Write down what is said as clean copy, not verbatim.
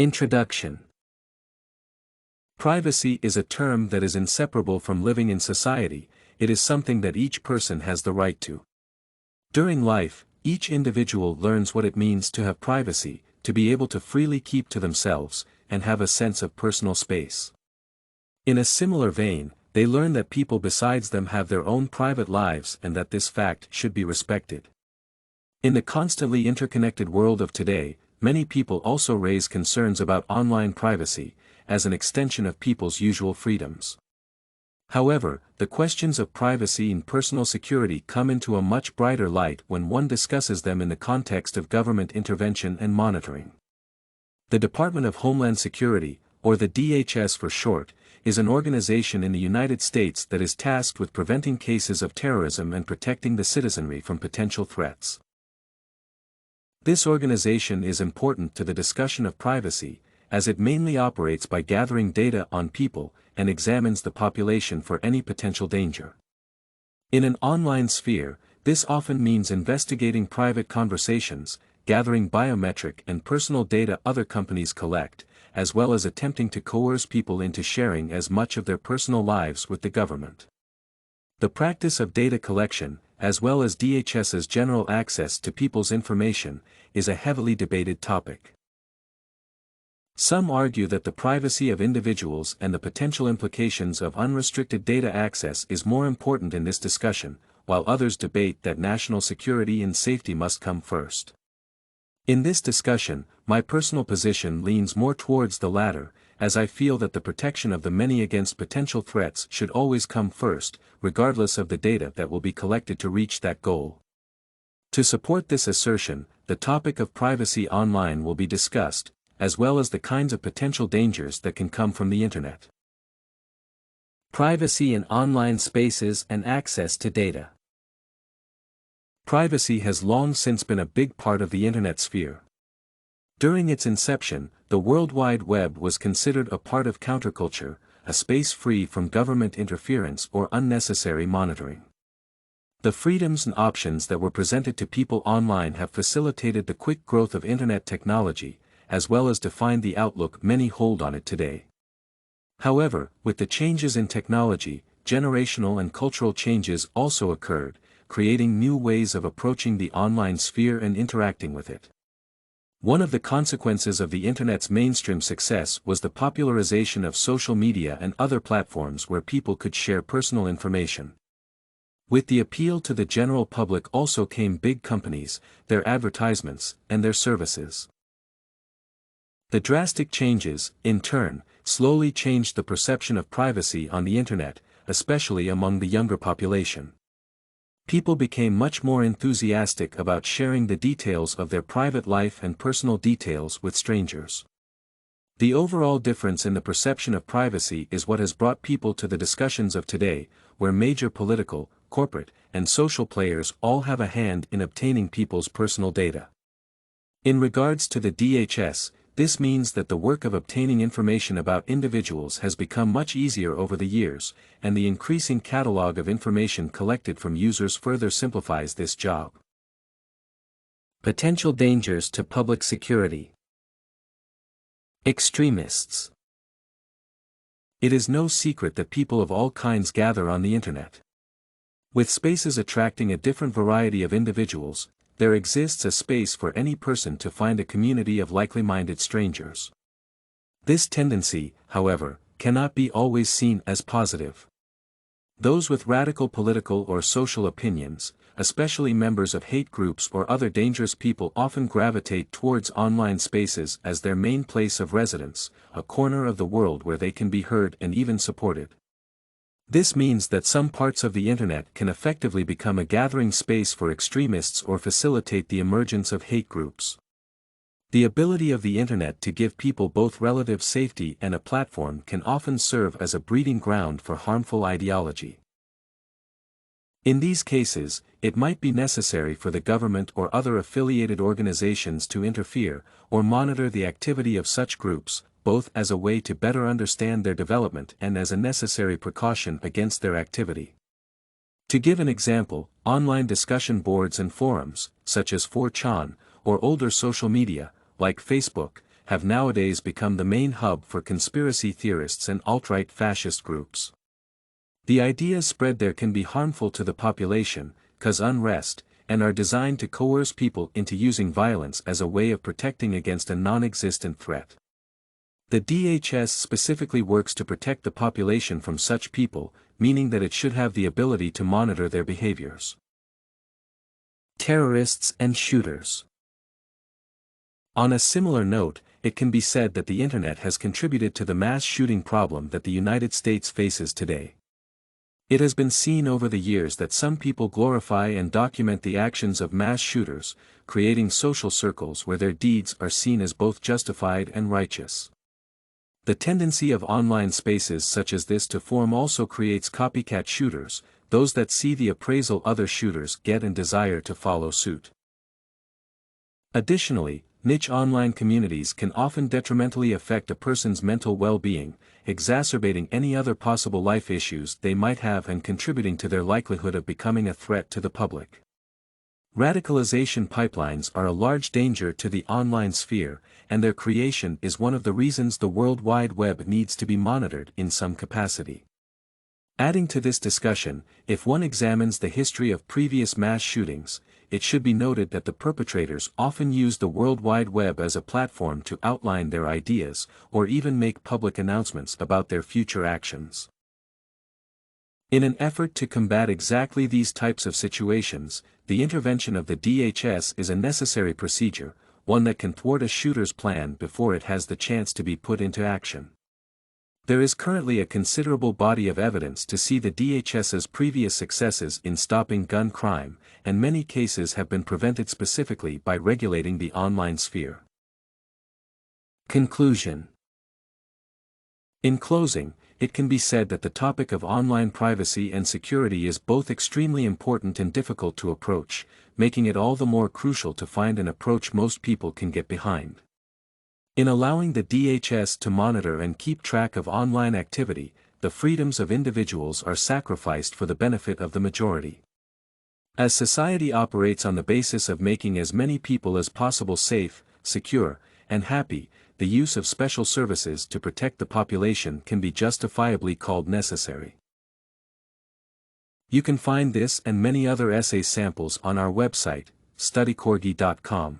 Introduction. Privacy is a term that is inseparable from living in society. It is something that each person has the right to. During life, each individual learns what it means to have privacy, to be able to freely keep to themselves, and have a sense of personal space. In a similar vein, they learn that people besides them have their own private lives and that this fact should be respected. In the constantly interconnected world of today, many people also raise concerns about online privacy, as an extension of people's usual freedoms. However, the questions of privacy and personal security come into a much brighter light when one discusses them in the context of government intervention and monitoring. The Department of Homeland Security, or the DHS for short, is an organization in the United States that is tasked with preventing cases of terrorism and protecting the citizenry from potential threats. This organization is important to the discussion of privacy, as it mainly operates by gathering data on people and examines the population for any potential danger. In an online sphere, this often means investigating private conversations, gathering biometric and personal data other companies collect, as well as attempting to coerce people into sharing as much of their personal lives with the government. The practice of data collection, as well as DHS's general access to people's information, is a heavily debated topic. Some argue that the privacy of individuals and the potential implications of unrestricted data access is more important in this discussion, while others debate that national security and safety must come first. In this discussion, my personal position leans more towards the latter, as I feel that the protection of the many against potential threats should always come first, regardless of the data that will be collected to reach that goal. To support this assertion, the topic of privacy online will be discussed, as well as the kinds of potential dangers that can come from the Internet. Privacy in online spaces and access to data. Privacy has long since been a big part of the Internet sphere. During its inception, the World Wide Web was considered a part of counterculture, a space free from government interference or unnecessary monitoring. The freedoms and options that were presented to people online have facilitated the quick growth of Internet technology, as well as defined the outlook many hold on it today. However, with the changes in technology, generational and cultural changes also occurred, creating new ways of approaching the online sphere and interacting with it. One of the consequences of the Internet's mainstream success was the popularization of social media and other platforms where people could share personal information. With the appeal to the general public also came big companies, their advertisements, and their services. The drastic changes, in turn, slowly changed the perception of privacy on the Internet, especially among the younger population. People became much more enthusiastic about sharing the details of their private life and personal details with strangers. The overall difference in the perception of privacy is what has brought people to the discussions of today, where major political, corporate, and social players all have a hand in obtaining people's personal data. In regards to the DHS, this means that the work of obtaining information about individuals has become much easier over the years, and the increasing catalog of information collected from users further simplifies this job. Potential dangers to public security. Extremists. It is no secret that people of all kinds gather on the Internet. With spaces attracting a different variety of individuals, there exists a space for any person to find a community of likely-minded strangers. This tendency, however, cannot be always seen as positive. Those with radical political or social opinions, especially members of hate groups or other dangerous people, often gravitate towards online spaces as their main place of residence, a corner of the world where they can be heard and even supported. This means that some parts of the Internet can effectively become a gathering space for extremists or facilitate the emergence of hate groups. The ability of the Internet to give people both relative safety and a platform can often serve as a breeding ground for harmful ideology. In these cases, it might be necessary for the government or other affiliated organizations to interfere or monitor the activity of such groups, both as a way to better understand their development and as a necessary precaution against their activity. To give an example, online discussion boards and forums, such as 4chan, or older social media, like Facebook, have nowadays become the main hub for conspiracy theorists and alt-right fascist groups. The ideas spread there can be harmful to the population, cause unrest, and are designed to coerce people into using violence as a way of protecting against a non-existent threat. The DHS specifically works to protect the population from such people, meaning that it should have the ability to monitor their behaviors. Terrorists and shooters. On a similar note, it can be said that the Internet has contributed to the mass shooting problem that the United States faces today. It has been seen over the years that some people glorify and document the actions of mass shooters, creating social circles where their deeds are seen as both justified and righteous. The tendency of online spaces such as this to form also creates copycat shooters, those that see the appraisal other shooters get and desire to follow suit. Additionally, niche online communities can often detrimentally affect a person's mental well-being, exacerbating any other possible life issues they might have and contributing to their likelihood of becoming a threat to the public. Radicalization pipelines are a large danger to the online sphere, and their creation is one of the reasons the World Wide Web needs to be monitored in some capacity. Adding to this discussion, if one examines the history of previous mass shootings, it should be noted that the perpetrators often use the World Wide Web as a platform to outline their ideas, or even make public announcements about their future actions. In an effort to combat exactly these types of situations, the intervention of the DHS is a necessary procedure, one that can thwart a shooter's plan before it has the chance to be put into action. There is currently a considerable body of evidence to see the DHS's previous successes in stopping gun crime, and many cases have been prevented specifically by regulating the online sphere. Conclusion. In closing, it can be said that the topic of online privacy and security is both extremely important and difficult to approach, making it all the more crucial to find an approach most people can get behind. In allowing the DHS to monitor and keep track of online activity, the freedoms of individuals are sacrificed for the benefit of the majority. As society operates on the basis of making as many people as possible safe, secure, and happy, the use of special services to protect the population can be justifiably called necessary. You can find this and many other essay samples on our website, studycorgi.com.